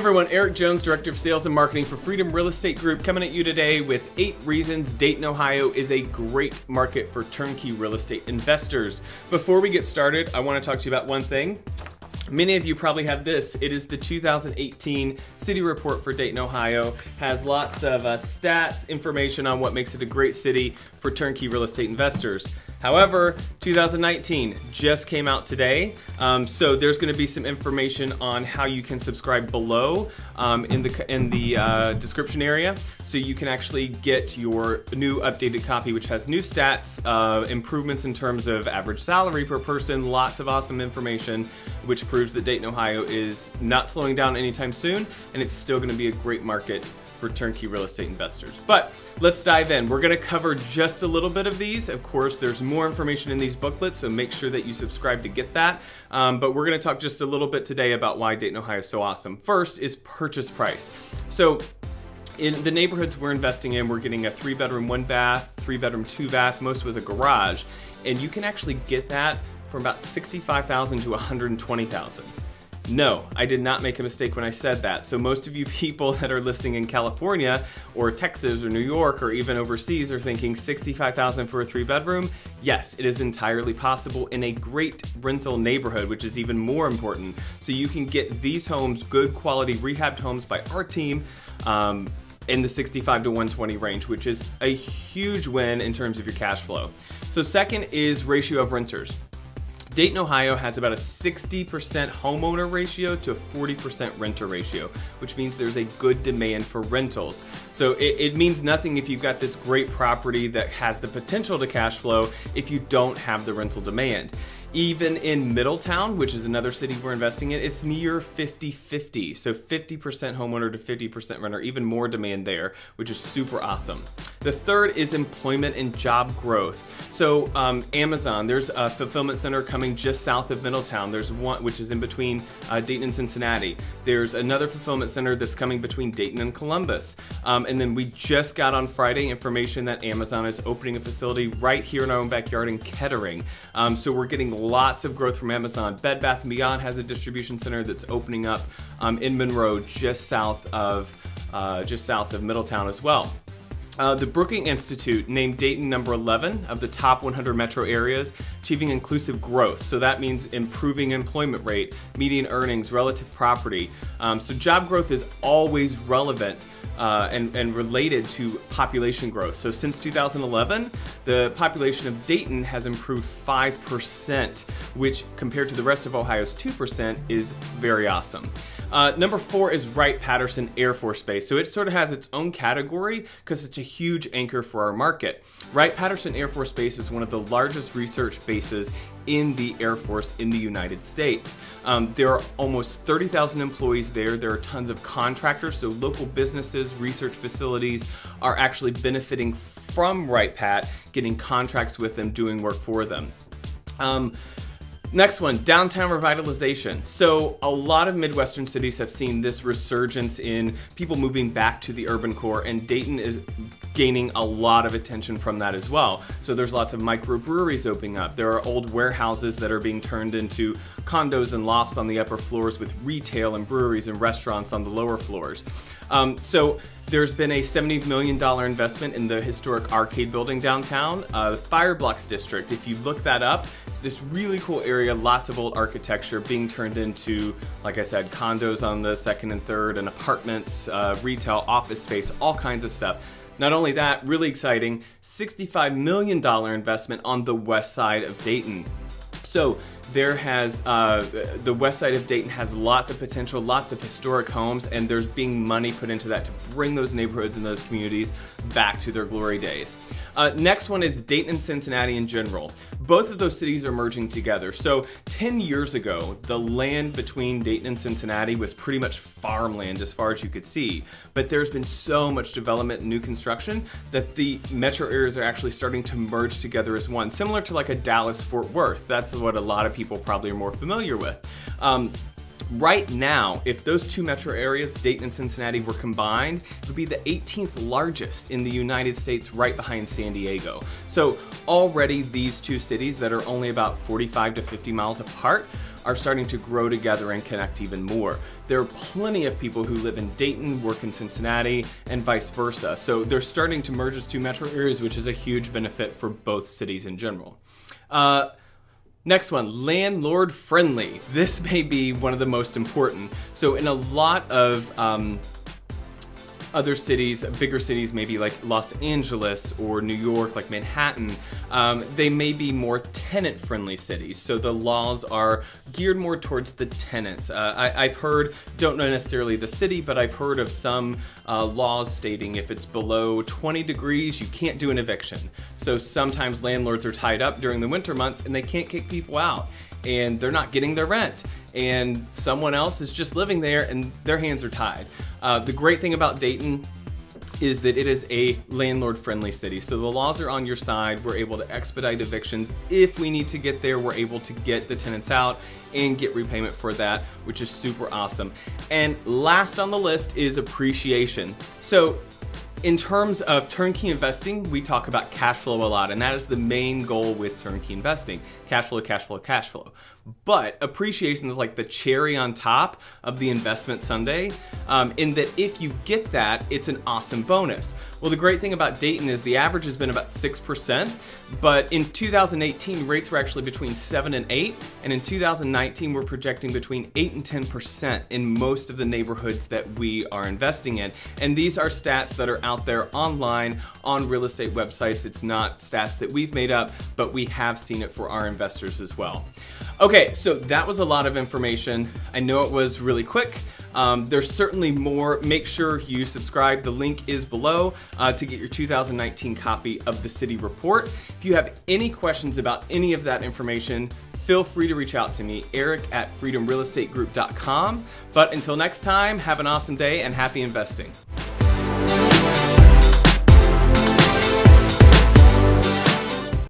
everyone, Eric Jones, Director of Sales and Marketing for Freedom Real Estate Group, coming at you today with 8 reasons Dayton, Ohio is a great market for turnkey real estate investors. Before we get started, I want to talk to you about one thing. Many of you probably have this. It is the 2018 City Report for Dayton, Ohio. Has lots of stats, information on what makes it a great city for turnkey real estate investors. However, 2019 just came out today, so there's going to be some information on how you can subscribe below in the description area, so you can actually get your new updated copy, which has new stats, improvements in terms of average salary per person, lots of awesome information, which proves that Dayton, Ohio is not slowing down anytime soon, and it's still going to be a great market for turnkey real estate investors. But let's dive in. We're going to cover just a little bit of these. Of course, there's more information in these booklets, so make sure that you subscribe to get that. But we're going to talk just a little bit today about why Dayton, Ohio is so awesome. First is purchase price. So in the neighborhoods we're investing in, we're getting a 3-bedroom, 1-bath, 3-bedroom, 2-bath, most with a garage. And you can actually get that for about $65,000 to $120,000. No, I did not make a mistake when I said that. So most of you people that are listening in California or Texas or New York or even overseas are thinking $65,000 for a 3-bedroom. Yes, it is entirely possible in a great rental neighborhood, which is even more important. So you can get these homes, good quality rehabbed homes by our team, in the 65 to 120 range, which is a huge win in terms of your cash flow. So second is ratio of renters. Dayton, Ohio has about a 60% homeowner ratio to a 40% renter ratio, which means there's a good demand for rentals. So it means nothing if you've got this great property that has the potential to cash flow if you don't have the rental demand. Even in Middletown, which is another city we're investing in, it's near 50-50. So 50% homeowner to 50% renter, even more demand there, which is super awesome. The third is employment and job growth. So Amazon, there's a fulfillment center coming just south of Middletown. There's one which is in between Dayton and Cincinnati. There's another fulfillment center that's coming between Dayton and Columbus. And then we just got on Friday information that Amazon is opening a facility right here in our own backyard in Kettering. So we're getting lots of growth from Amazon. Bed Bath & Beyond has a distribution center that's opening up in Monroe, just south of Middletown as well. The Brookings Institute named Dayton number 11 of the top 100 metro areas, achieving inclusive growth. So that means improving employment rate, median earnings, relative property. So job growth is always relevant and related to population growth. So since 2011, the population of Dayton has improved 5%, which compared to the rest of Ohio's 2% is very awesome. Number 4 is Wright-Patterson Air Force Base. So it sort of has its own category because it's a huge anchor for our market. Wright-Patterson Air Force Base is one of the largest research bases in the Air Force in the United States. There are almost 30,000 employees there. There are tons of contractors, so local businesses, research facilities are actually benefiting from Wright-Pat, getting contracts with them, doing work for them. Next one, downtown revitalization. So a lot of Midwestern cities have seen this resurgence in people moving back to the urban core, and Dayton is gaining a lot of attention from that as well. So there's lots of microbreweries opening up. There are old warehouses that are being turned into condos and lofts on the upper floors with retail and breweries and restaurants on the lower floors. So there's been a $70 million investment in the historic arcade building downtown, the Fire Blocks District. If you look that up, it's this really cool area, lots of old architecture being turned into, like I said, condos on the 2nd and 3rd and apartments, retail, office space, all kinds of stuff. Not only that, really exciting, $65 million investment on the west side of Dayton. So there has, the west side of Dayton has lots of potential, lots of historic homes, and there's being money put into that to bring those neighborhoods and those communities back to their glory days. Next one is Dayton and Cincinnati in general. Both of those cities are merging together. So 10 years ago, the land between Dayton and Cincinnati was pretty much farmland as far as you could see. But there's been so much development and new construction that the metro areas are actually starting to merge together as one, similar to like a Dallas-Fort Worth. That's what a lot of people probably are more familiar with. Right now, if those two metro areas, Dayton and Cincinnati, were combined, it would be the 18th largest in the United States, right behind San Diego. So already these two cities that are only about 45 to 50 miles apart are starting to grow together and connect even more. There are plenty of people who live in Dayton, work in Cincinnati, and vice versa. So they're starting to merge as two metro areas, which is a huge benefit for both cities in general. Next one, landlord friendly. This may be one of the most important. So in a lot of other cities, bigger cities, maybe like Los Angeles or New York, like Manhattan, they may be more tenant-friendly cities. So the laws are geared more towards the tenants. I've heard, don't know necessarily the city, but I've heard of some laws stating if it's below 20 degrees, you can't do an eviction. So sometimes landlords are tied up during the winter months and they can't kick people out and they're not getting their rent. And someone else is just living there and their hands are tied. The great thing about Dayton is that it is a landlord-friendly city. So the laws are on your side. We're able to expedite evictions. If we need to get there, we're able to get the tenants out and get repayment for that, which is super awesome. And last on the list is appreciation. So in terms of turnkey investing, we talk about cash flow a lot, and that is the main goal with turnkey investing. Cash flow, cash flow, cash flow. But appreciation is like the cherry on top of the investment sundae, in that if you get that, it's an awesome bonus. Well, the great thing about Dayton is the average has been about 6%, but in 2018, rates were actually between 7 and 8, and in 2019, we're projecting between 8 and 10% in most of the neighborhoods that we are investing in. And these are stats that are out there online on real estate websites. It's not stats that we've made up, but we have seen it for our investors as well. Okay, so that was a lot of information. I know it was really quick. There's certainly more. Make sure you subscribe. The link is below to get your 2019 copy of the city report. If you have any questions about any of that information, feel free to reach out to me, Eric@freedomrealestategroup.com. But until next time, have an awesome day and happy investing.